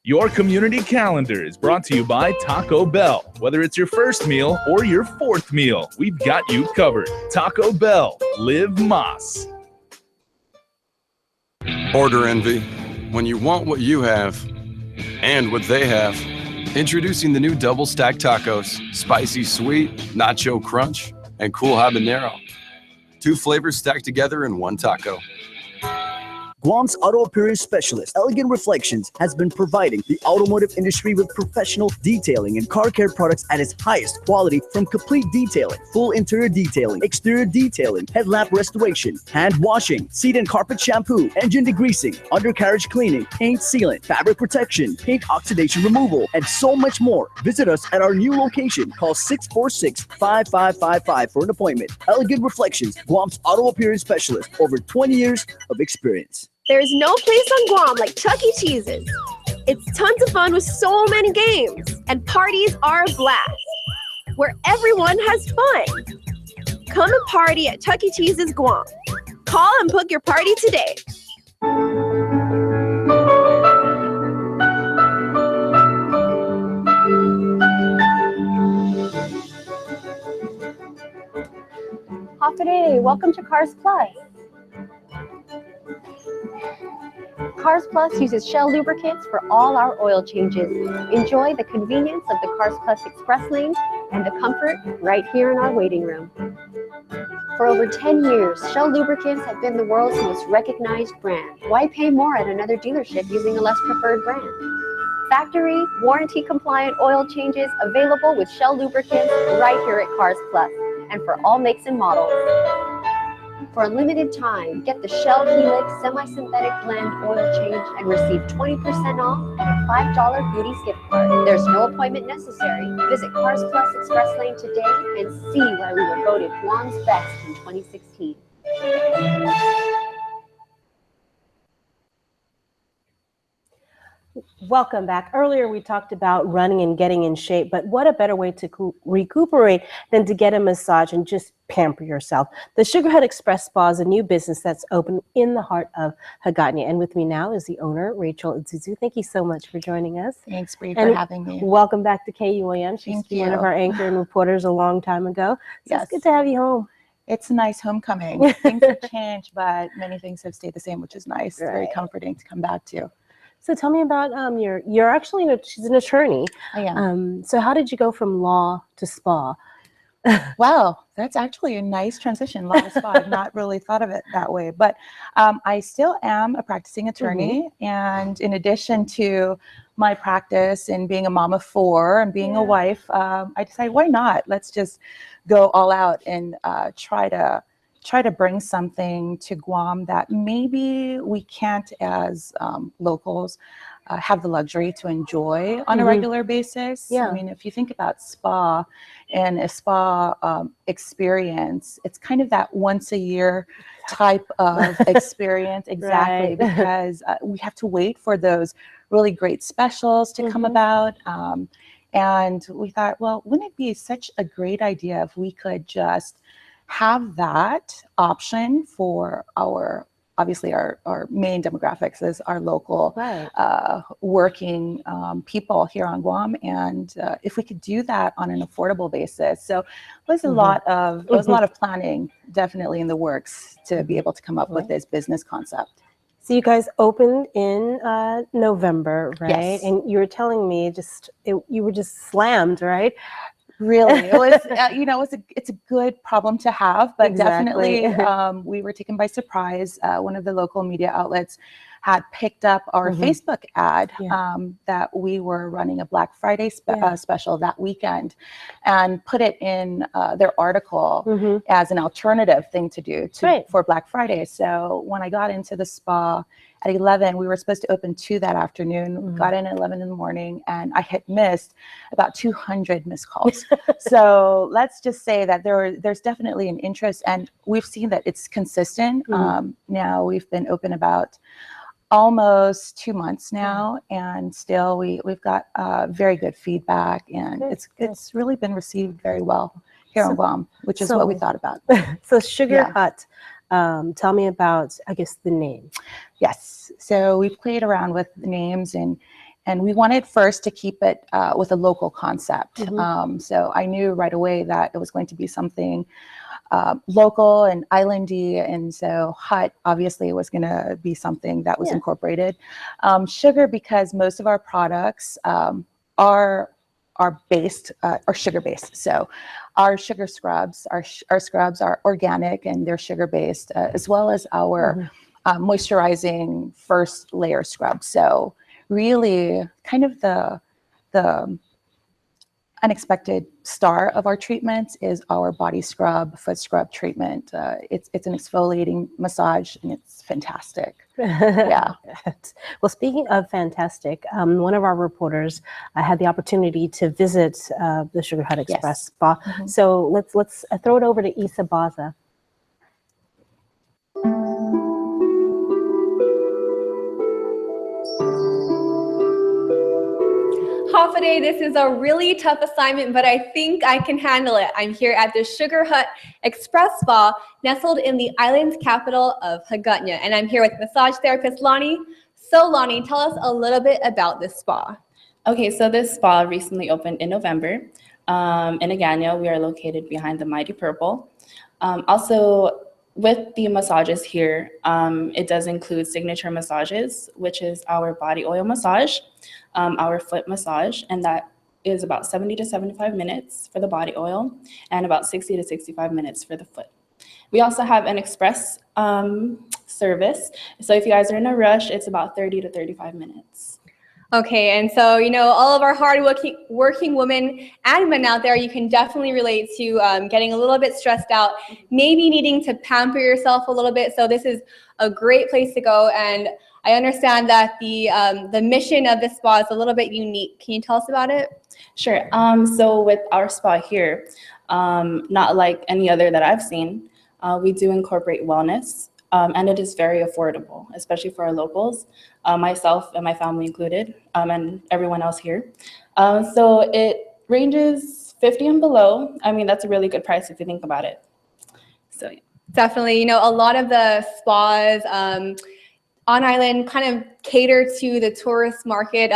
Speaker 1: Your community calendar is brought to you by Taco Bell. Whether it's your first meal or your fourth meal, we've got you covered. Taco Bell, live Mas.
Speaker 10: Order envy. When you want what you have and what they have. Introducing the new double stack tacos. Spicy sweet, nacho crunch, and cool habanero. 2 flavors stacked together in one taco.
Speaker 3: Guam's auto appearance specialist, Elegant Reflections, has been providing the automotive industry with professional detailing and car care products at its highest quality, from complete detailing, full interior detailing, exterior detailing, headlamp restoration, hand washing, seat and carpet shampoo, engine degreasing, undercarriage cleaning, paint sealant, fabric protection, paint oxidation removal, and so much more. Visit us at our new location. Call 646-5555 for an appointment. Elegant Reflections, Guam's auto appearance specialist, over 20 years of experience.
Speaker 28: There's no place on Guam like Chuck E. Cheese's. It's tons of fun with so many games, and parties are a blast, where everyone has fun. Come and party at Chuck E. Cheese's Guam. Call and book your party today.
Speaker 5: Hafide, welcome to Cars Plus. Cars Plus uses Shell lubricants for all our oil changes. Enjoy the convenience of the Cars Plus Express Lane and the comfort right here in our waiting room. For over 10 years, Shell lubricants have been the world's most recognized brand. Why pay more at another dealership using a less preferred brand? Factory, warranty-compliant oil changes available with Shell lubricants right here at Cars Plus, and for all makes and models. For a limited time, get the Shell Helix Semi-Synthetic Blend Oil Change and receive 20% off and a $5 Beauty's gift card. There's no appointment necessary. Visit Cars Plus Express Lane today and see why we were voted Guam's best in 2016.
Speaker 2: Welcome back. Earlier we talked about running and getting in shape, but what a better way to recuperate than to get a massage and just pamper yourself. The Sugarhead Express Spa is a new business that's open in the heart of Hagåtña. And with me now is the owner, Rachel Zuzu. Thank you so much for joining us.
Speaker 4: Thanks, Bree, for having me.
Speaker 2: Welcome back to KUAM. She's
Speaker 4: Thank
Speaker 2: one
Speaker 4: you.
Speaker 2: of our anchor and reporters a long time ago. So
Speaker 4: Yes.
Speaker 2: It's good to have you home.
Speaker 4: It's a nice homecoming. Things have changed, but many things have stayed the same, which is nice. It's very comforting to come back to.
Speaker 2: So tell me about you're actually she's an attorney.
Speaker 4: I am.
Speaker 2: So how did you go from law to spa?
Speaker 4: Wow, that's actually a nice transition. Law to spa. I've not really thought of it that way, but I still am a practicing attorney, and in addition to my practice and being a mom of 4 and being a wife, I decided, why not? Let's just go all out and try to bring something to Guam that maybe we can't as locals have the luxury to enjoy on a regular basis.
Speaker 2: Yeah.
Speaker 4: I mean, if you think about spa and a spa experience, it's kind of that once a year type of experience. Exactly,
Speaker 2: Right.
Speaker 4: because we have to wait for those really great specials to come about. And we thought, well, wouldn't it be such a great idea if we could just have that option for obviously our main demographics is our local working people here on Guam, and if we could do that on an affordable basis. So it was a lot of planning definitely in the works to be able to come up with this business concept.
Speaker 2: So you guys opened in November, right?
Speaker 4: Yes.
Speaker 2: And you were telling me you were just slammed, right?
Speaker 4: Really, it was it's a good problem to have, but
Speaker 2: Exactly.
Speaker 4: definitely we were taken by surprise. One of the local media outlets had picked up our Facebook ad that we were running a Black Friday special that weekend, and put it in their article as an alternative thing to do for Black Friday. So when I got into the spa at 11, we were supposed to open 2 that afternoon, got in at 11 in the morning, and I had missed about 200 missed calls. So let's just say that there's definitely an interest, and we've seen that it's consistent. Now we've been open about almost 2 months now, and still we've got very good feedback, and it's really been received very well here in Guam, which is what we thought about.
Speaker 2: So Sugar Hut, tell me about, I guess, the name.
Speaker 4: Yes, so we've played around with the names, and we wanted first to keep it with a local concept. So I knew right away that it was going to be something local and islandy, and so Hut obviously was going to be something that was incorporated. Sugar, because most of our products are based are sugar based. So our sugar scrubs, our scrubs are organic and they're sugar based, as well as our moisturizing first layer scrub. So really kind of the unexpected star of our treatments is our body scrub, foot scrub treatment. It's an exfoliating massage, and it's fantastic. Yeah.
Speaker 2: Well, speaking of fantastic, one of our reporters had the opportunity to visit the Sugar Hut Express Spa. So let's throw it over to Isa Baza.
Speaker 28: Hafaday, this is a really tough assignment, but I think I can handle it. I'm here at the Sugar Hut Express Spa, nestled in the island's capital of Hagåtña, and I'm here with massage therapist Lonnie. So Lonnie, tell us a little bit about this spa.
Speaker 6: Okay, so this spa recently opened in November. In Hagåtña, we are located behind the Mighty Purple. Also, with the massages here, it does include signature massages, which is our body oil massage, our foot massage, and that is about 70 to 75 minutes for the body oil and about 60 to 65 minutes for the foot. We also have an express service. So if you guys are in a rush, it's about 30 to 35 minutes.
Speaker 28: Okay, and so, you know, all of our working women and men out there, you can definitely relate to getting a little bit stressed out, maybe needing to pamper yourself a little bit. So this is a great place to go. And I understand that the mission of this spa is a little bit unique. Can you tell us about it?
Speaker 6: Sure. So with our spa here, not like any other that I've seen, we do incorporate wellness. And it is very affordable, especially for our locals, myself and my family included, and everyone else here. So it ranges 50 and below. I mean, that's a really good price if you think about it. So yeah.
Speaker 28: Definitely, you know, a lot of the spas on island kind of cater to the tourist market.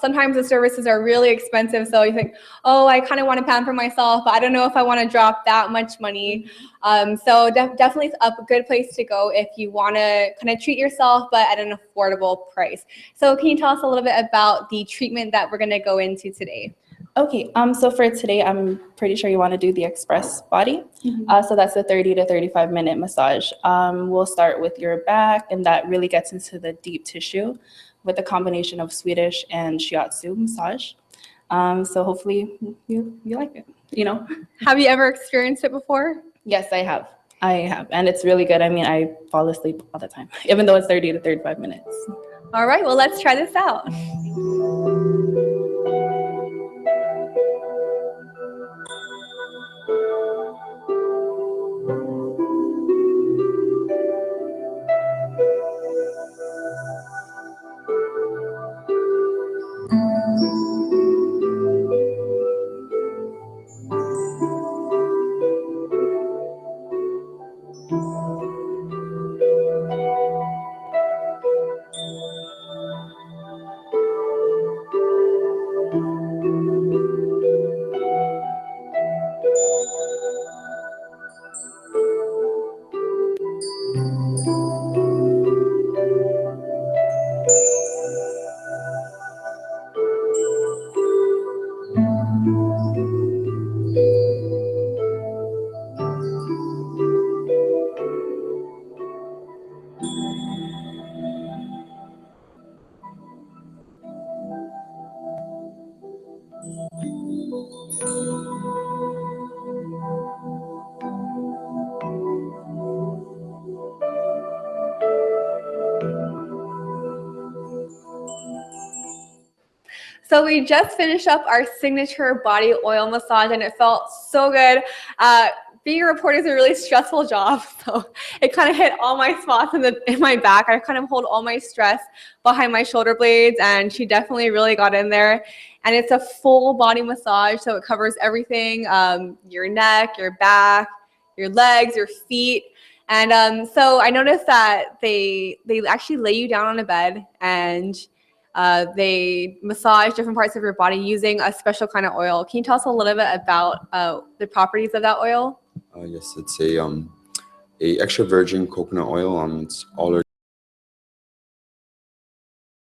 Speaker 28: Sometimes the services are really expensive, so you think, oh, I kind of want to pamper myself, but I don't know if I want to drop that much money. So definitely a good place to go if you want to kind of treat yourself, but at an affordable price. So can you tell us a little bit about the treatment that we're going to go into today?
Speaker 6: Okay, so for today, I'm pretty sure you want to do the express body. So that's a 30 to 35 minute massage. We'll start with your back, and that really gets into the deep tissue with a combination of Swedish and shiatsu massage. So hopefully you like it, you know.
Speaker 28: Have you ever experienced it before?
Speaker 6: Yes, I have. And it's really good. I mean, I fall asleep all the time, even though it's 30 to 35 minutes.
Speaker 28: All right, well, let's try this out. So we just finished up our signature body oil massage, and it felt so good. Being a reporter is a really stressful job, so it kind of hit all my spots in my back. I kind of hold all my stress behind my shoulder blades, and she definitely really got in there. And it's a full body massage, so it covers everything, your neck, your back, your legs, your feet. And so I noticed that they actually lay you down on a bed, and they massage different parts of your body using a special kind of oil. Can you tell us a little bit about the properties of that oil?
Speaker 7: Yes, it's a extra virgin coconut oil. It's all